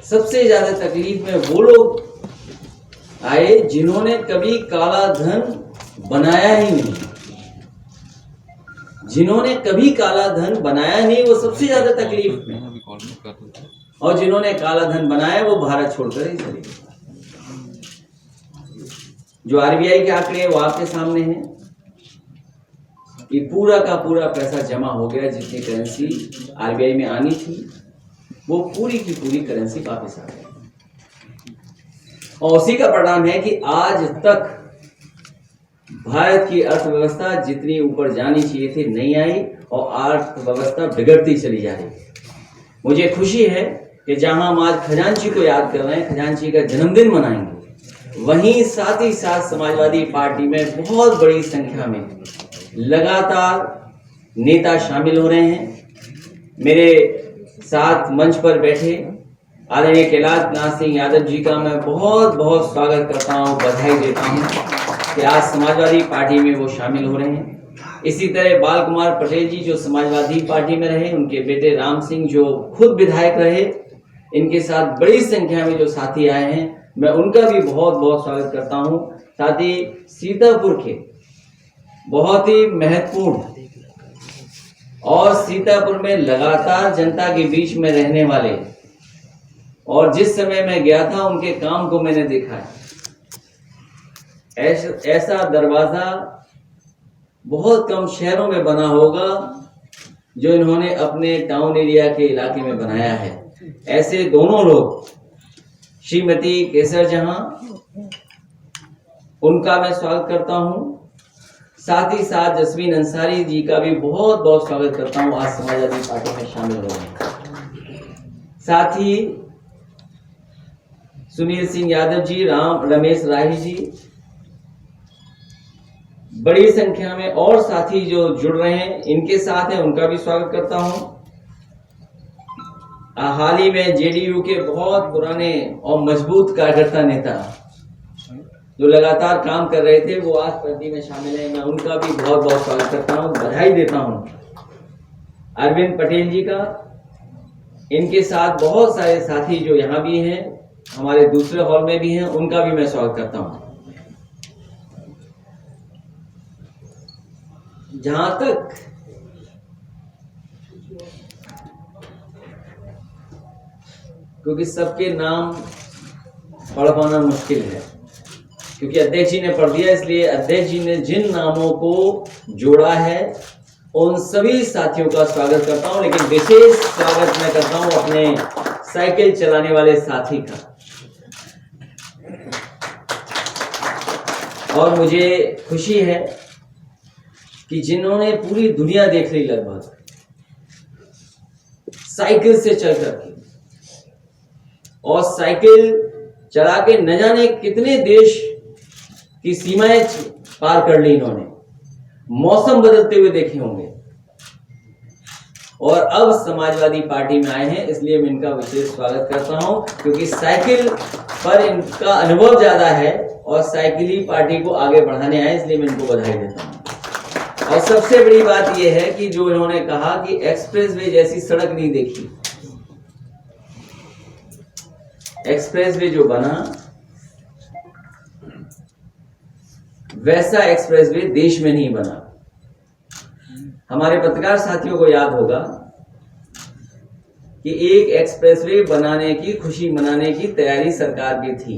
सबसे ज्यादा तकलीफ में वो लोग आए जिन्होंने कभी काला धन बनाया ही नहीं। जिन्होंने कभी काला धन बनाया नहीं वो सबसे ज्यादा तकलीफ में, और जिन्होंने काला धन बनाया वो भारत छोड़कर ही चले गए। जो आरबीआई के आंकड़े वो आपके सामने हैं कि पूरा का पूरा पैसा जमा हो गया। जितनी करेंसी आरबीआई में आनी थी वो पूरी की पूरी करेंसी वापस आ गई, और उसी का परिणाम है कि आज तक भारत की अर्थव्यवस्था जितनी ऊपर जानी चाहिए थी नहीं आई, और अर्थव्यवस्था बिगड़ती चली जा रही है। मुझे खुशी है कि जहां हम आज खजांची को याद कर रहे हैं, खजांची का जन्मदिन मनाएंगे, वहीं साथ ही साथ समाजवादी पार्टी में बहुत बड़ी संख्या में लगातार नेता शामिल हो रहे हैं। मेरे साथ मंच पर बैठे आदरणीय कैलाशनाथ सिंह यादव जी का मैं बहुत बहुत स्वागत करता हूं, बधाई देता हूं कि आज समाजवादी पार्टी में वो शामिल हो रहे हैं। इसी तरह बाल कुमार पटेल जी जो समाजवादी पार्टी में रहे, उनके बेटे राम सिंह जो खुद विधायक रहे, इनके साथ बड़ी संख्या में जो साथी आए हैं, मैं उनका भी बहुत बहुत स्वागत करता हूं। साथ ही सीतापुर के बहुत ही महत्वपूर्ण और सीतापुर में लगातार जनता के बीच में रहने वाले, और जिस समय मैं गया था उनके काम को मैंने देखा है। ऐसा दरवाजा बहुत कम शहरों में बना होगा जो इन्होंने अपने टाउन एरिया के इलाके में बनाया है। ऐसे दोनों लोग, श्रीमती केसर जहां, उनका मैं स्वागत करता हूं। साथ ही साथ जस्मीन अंसारी जी का भी बहुत बहुत स्वागत करता हूं, आज समाजवादी पार्टी में शामिल हो रहे हैं। साथ ही सुनील सिंह यादव जी, रमेश राही जी, बड़ी संख्या में और साथी जो जुड़ रहे हैं, इनके साथ हैं, उनका भी स्वागत करता हूं। हाल ही में जेडीयू के बहुत पुराने और मजबूत कार्यकर्ता नेता जो लगातार काम कर रहे थे, वो आज पार्टी में शामिल है, मैं उनका भी बहुत बहुत स्वागत करता हूं, बधाई देता हूं। अरविंद पटेल जी का, इनके साथ बहुत सारे साथी जो यहाँ भी हैं, हमारे दूसरे हॉल में भी हैं, उनका भी मैं स्वागत करता हूं। जहां तक क्योंकि सबके नाम पढ़ पाना मुश्किल है, क्योंकि अध्यक्ष जी ने पढ़ दिया, इसलिए अध्यक्ष जी ने जिन नामों को जोड़ा है उन सभी साथियों का स्वागत करता हूं, लेकिन विशेष स्वागत मैं करता हूं अपने साइकिल चलाने वाले साथी का। और मुझे खुशी है कि जिन्होंने पूरी दुनिया देख ली लगभग साइकिल से चल करके, और साइकिल चला के न जाने कितने देश की सीमाएं पार कर ली इन्होंने, मौसम बदलते हुए देखे होंगे, और अब समाजवादी पार्टी में आए हैं, इसलिए मैं इनका विशेष स्वागत करता हूं, क्योंकि साइकिल पर इनका अनुभव ज्यादा है और साइकिल ही पार्टी को आगे बढ़ाने आए, इसलिए मैं इनको बधाई देता हूं। और सबसे बड़ी बात यह है कि जो इन्होंने कहा कि एक्सप्रेसवे जैसी सड़क नहीं देखी, एक्सप्रेसवे जो बना वैसा एक्सप्रेसवे देश में नहीं बना। हमारे पत्रकार साथियों को याद होगा कि एक एक्सप्रेसवे बनाने की खुशी मनाने की तैयारी सरकार की थी,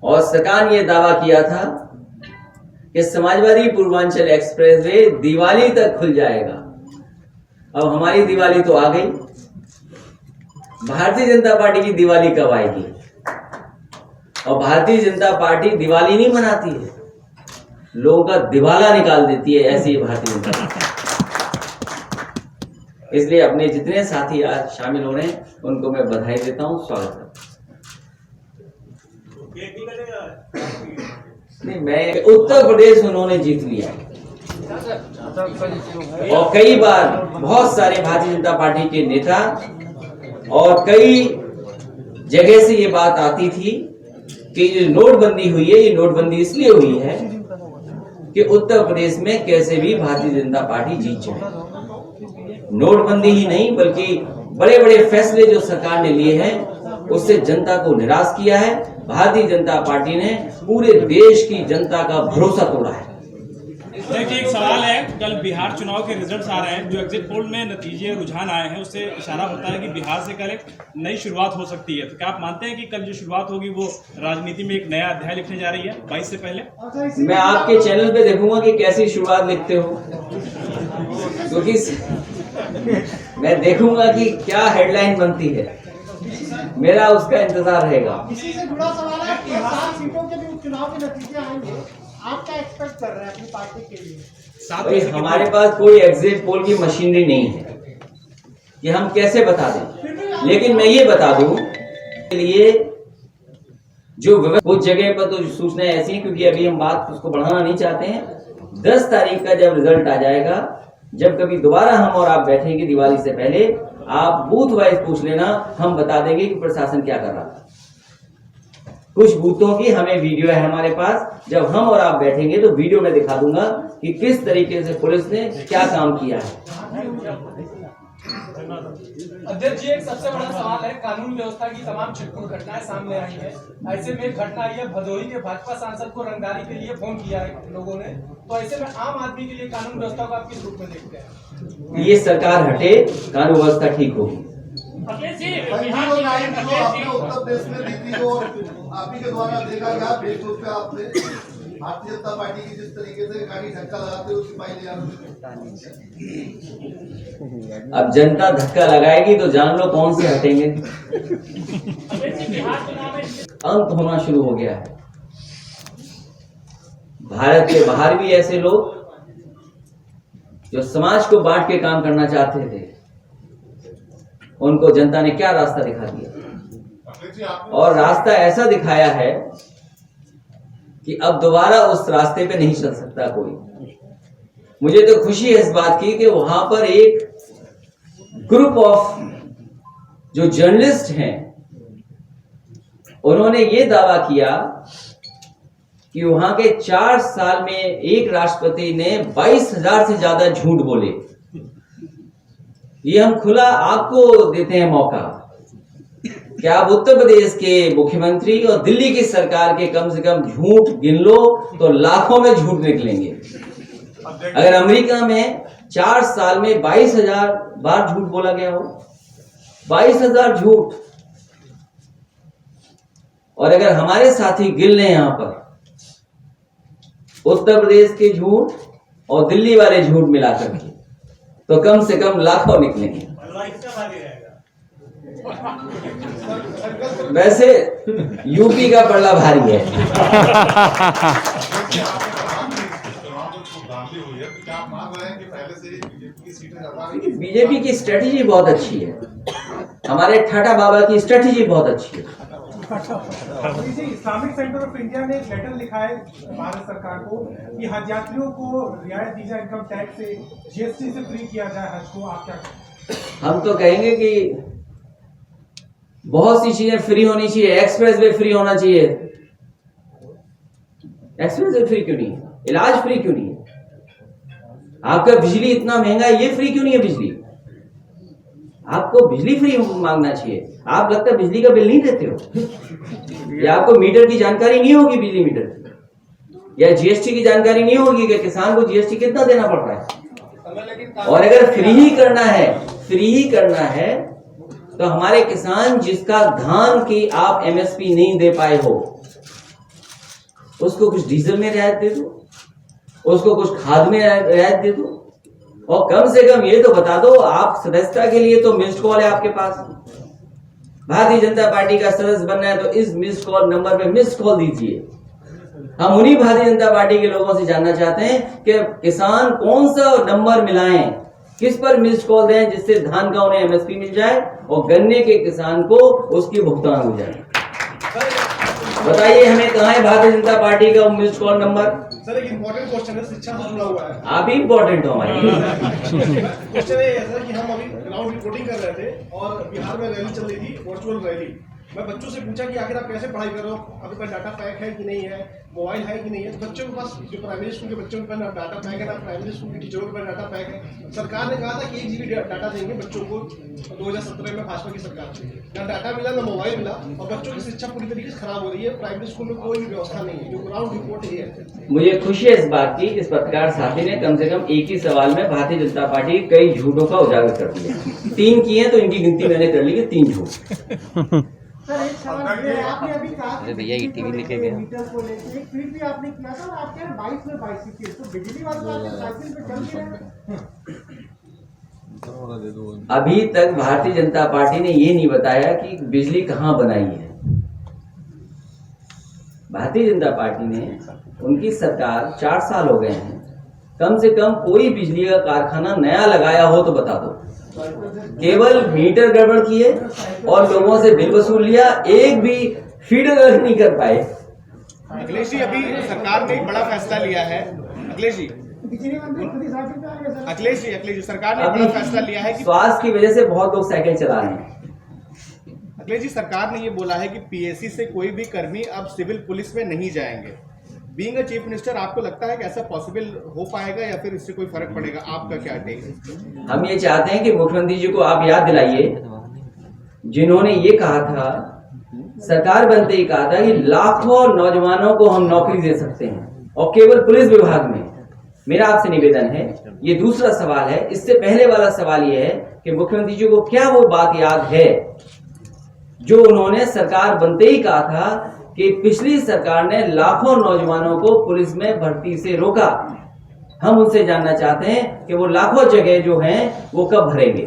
और सरकार ने यह दावा किया था कि समाजवादी पूर्वांचल एक्सप्रेसवे दिवाली तक खुल जाएगा। अब हमारी दिवाली तो आ गई, भारतीय जनता पार्टी की दिवाली कब आएगी? और भारतीय जनता पार्टी दिवाली नहीं मनाती है, लोगों का दिवाला निकाल देती है, ऐसी भारतीय जनता पार्टी। इसलिए अपने जितने साथी आज शामिल हो रहे हैं उनको मैं बधाई देता हूं, स्वागत करता हूं। मैं उत्तर प्रदेश उन्होंने जीत लिया, और कई बार बहुत सारे भारतीय जनता पार्टी के नेता और कई जगह से ये बात आती थी कि ये नोटबंदी हुई है, ये नोटबंदी इसलिए हुई है कि उत्तर प्रदेश में कैसे भी भारतीय जनता पार्टी जीत जाए। नोटबंदी ही नहीं बल्कि बड़े बड़े फैसले जो सरकार ने लिए हैं उससे जनता को निराश किया है। भारतीय जनता पार्टी ने पूरे देश की जनता का भरोसा तोड़ा है। देखिए, एक सवाल है, कल बिहार चुनाव के रिजल्ट्स आ रहे हैं, जो एग्जिट पोल में नतीजे रुझान आए हैं उससे इशारा होता है कि बिहार से कल एक नई शुरुआत हो सकती है। तो क्या आप मानते हैं कि कल जो शुरुआत होगी वो राजनीति में एक नया अध्याय लिखने जा रही है 22 से पहले? मैं आपके चैनल पे देखूंगा कि कैसी शुरुआत लिखते हो, क्योंकि मैं देखूंगा कि क्या हेडलाइन बनती है, मेरा उसका इंतजार रहेगा। इसी से जुड़ा सवाल है कि 7 सीटों के भी उपचुनाव के नतीजे आएंगे, आप क्या एक्सपेक्ट कर रहे हैं अपनी पार्टी के लिए? हमारे पास कोई एग्जिट पोल की मशीनरी नहीं है कि हम कैसे बता दें, लेकिन मैं ये बता दूं के लिए जो कुछ जगह पर तो सूचनाएं ऐसी हैं, क्योंकि अभी हम बात उसको बढ़ाना नहीं चाहते हैं। 10 तारीख का जब रिजल्ट आ जाएगा, जब कभी दोबारा हम और आप बैठेंगे दिवाली से पहले, आप बूथ वाइज पूछ लेना, हम बता देंगे कि प्रशासन क्या कर रहा था। कुछ बूथों की हमें वीडियो है हमारे पास, जब हम और आप बैठेंगे तो वीडियो में दिखा दूंगा कि किस तरीके से पुलिस ने क्या काम किया है। अध्यक्ष जी, एक सबसे बड़ा सवाल है, कानून व्यवस्था की तमाम छिटपुट घटनाएं सामने आई है। ऐसे में एक घटना आई है, भदोही के भाजपा सांसद को रंगदारी के लिए फोन किया है लोगों ने, तो ऐसे में आम आदमी के लिए कानून व्यवस्था को आप किस रूप में देखते हैं? ये सरकार हटे, कानून व्यवस्था ठीक होगी। आपने उत्तर प्रदेश में दी थी, वो आप ही के द्वारा देखा गया फेसबुक पे, आपने भारतीय जनता पार्टी की जिस तरीके से गाड़ी धक्का लगाते हुए सिपाही ले अब जनता धक्का लगाएगी तो जान लो कौन से हटेंगे। अंत होना शुरू हो गया है। भारत के बाहर भी ऐसे लोग जो समाज को बांट के काम करना चाहते थे, उनको जनता ने क्या रास्ता दिखा दिया, और रास्ता ऐसा दिखाया है कि अब दोबारा उस रास्ते पे नहीं चल सकता कोई। मुझे तो खुशी है इस बात की कि वहां पर एक ग्रुप ऑफ जो जर्नलिस्ट हैं, उन्होंने ये दावा किया कि वहां के 4 साल में एक राष्ट्रपति ने 22,000 से ज्यादा झूठ बोले। ये हम खुला आपको देते हैं मौका कि आप उत्तर प्रदेश के मुख्यमंत्री और दिल्ली की सरकार के कम से कम झूठ गिन लो तो लाखों में झूठ निकलेंगे। अगर अमेरिका में 4 साल में 22,000 बार झूठ बोला गया हो, 22,000 झूठ, और अगर हमारे साथी गिन लें यहां पर उत्तर प्रदेश के झूठ और दिल्ली वाले झूठ मिलाकर के, तो कम से कम लाखों निकलेंगे। वैसे यूपी का पड़ला भारी है। बीजेपी की स्ट्रेटेजी बहुत अच्छी है, हमारे ठाटा बाबा की स्ट्रेटेजी बहुत अच्छी है। इस्लामिक सेंटर ऑफ इंडिया ने एक लेटर लिखा है भारत सरकार को कि हज यात्रियों को रियायत दी जाए इनकम टैक्स से, जीएसटी से फ्री किया जाए हज को, आप क्या कहेंगे? हम तो कहेंगे कि बहुत सी चीजें फ्री होनी चाहिए। एक्सप्रेस वे फ्री होना चाहिए। एक्सप्रेस वे फ्री क्यों नहीं है? इलाज फ्री क्यों नहीं है? आपका बिजली इतना महंगा है, ये फ्री क्यों नहीं है? बिजली, आपको बिजली फ्री मांगना चाहिए। आप लगता है बिजली का बिल नहीं देते हो, या आपको मीटर की जानकारी नहीं होगी, बिजली मीटर, या जीएसटी की जानकारी नहीं होगी कि किसान को जीएसटी कितना देना पड़ रहा है। और अगर फ्री ही करना है तो हमारे किसान जिसका धान की आप एमएसपी नहीं दे पाए हो, उसको कुछ डीजल में रियायत दे दो, उसको कुछ खाद में रियायत दे दो, और कम से कम ये तो बता दो, आप सदस्यता के लिए तो मिस्ड कॉल है आपके पास, भारतीय जनता पार्टी का सदस्य बनना है तो इस मिस्ड कॉल नंबर पे मिस्ड कॉल दीजिए। हम उन्हीं भारतीय जनता पार्टी के लोगों से जानना चाहते हैं कि किसान कौन सा नंबर मिलाएं, किस पर मिस्ड कॉल दें जिससे धान का उन्हें एमएसपी मिल जाए और गन्ने के किसान को उसकी भुगतान हो जाए। बताइए हमें कहाँ है भारतीय जनता पार्टी का मिस्ड कॉल नंबर? सर, एक इम्पोर्टेंट क्वेश्चन है, शिक्षा से जुड़ा हुआ है। आप ही इम्पोर्टेंट हो हमारे लिए। क्वेश्चन है ऐसा कि हम अभी ग्राउंड रिपोर्टिंग कर रहे थे और बिहार में रैली चल रही थी, वर्चुअल रैली, मैं बच्चों से पूछा कि आखिर आप कैसे पढ़ाई कर रहे हो, आपके पास डाटा पैक है कि नहीं है, मोबाइल है कि नहीं है। बच्चों के पास, जो प्राइमरी स्कूल के बच्चों के पास ना डाटा पैक है, ना प्राइमरी स्कूल के टीचरों के पास डाटा पैक है। सरकार ने कहा था कि 1 GB डाटा देंगे बच्चों को 2017 में भाजपा की सरकार से, ना डाटा मिला ना मोबाइल मिला, और बच्चों की शिक्षा पूरी तरीके से खराब हो रही है। प्राइमरी स्कूल में कोई भी व्यवस्था नहीं है, जो ग्राउंड रिपोर्ट ही है। मुझे खुशी है इस बात की, इस पत्रकार साथी ने कम से कम एक ही सवाल में भारतीय जनता पार्टी के कई झूठों का उजागर कर दिया। 3 किए तो इनकी गिनती मैंने कर ली कि 3 झूठ। सर एक सवाल ये है, आपने अभी कहा अरे भैया ये टीवी लेके गया मीटर को लेके एक ट्वीट भी आपने किया था और आप कह रहे 22 में बाइसिकल, तो बिजली वाले तो आपके साइकिल पे चल के रहे। अभी तक भारतीय जनता पार्टी ने ये नहीं बताया कि बिजली कहाँ बनाई है। भारतीय जनता पार्टी ने, उनकी सरकार 4 साल हो गए हैं, कम से कम कोई बिजली का कारखाना नया लगाया हो तो बता दो। केवल मीटर गड़बड़ किए और लोगों से बिल वसूल लिया, एक भी फीडर अलग नहीं कर पाए। अखिलेश जी, अभी सरकार ने एक बड़ा फैसला लिया है। अखिलेश जी, बिजली मंत्री खुद ही साइकिल पे आ गए सर। अखिलेश जी, सरकार ने एक अभी बड़ा फैसला लिया है कि स्वास्थ्य की वजह से बहुत लोग साइकिल चला रहे हैं। अखिलेश जी, सरकार ने ये बोला है कि पीएससी से कोई भी कर्मी अब सिविल पुलिस में नहीं जाएंगे। बीइंग अ चीफ मिनिस्टर, आपको लगता है कि ऐसा पॉसिबल हो पाएगा या फिर इससे कोई फर्क पड़ेगा? आपका क्या टेक है? हम ये चाहते हैं कि मुख्यमंत्री जी को आप याद दिलाइए, जिन्होंने ये कहा था, सरकार बनते ही कहा था कि लाखों नौजवानों को हम नौकरी दे सकते हैं, और केवल पुलिस विभाग में। मेरा आपसे निवेदन है, ये दूसरा सवाल है। इससे पहले वाला सवाल ये है कि मुख्यमंत्री जी को क्या वो बात याद है जो उन्होंने सरकार बनते ही कहा था कि पिछली सरकार ने लाखों नौजवानों को पुलिस में भर्ती से रोका। हम उनसे जानना चाहते हैं कि वो लाखों जगह जो हैं वो कब भरेंगे।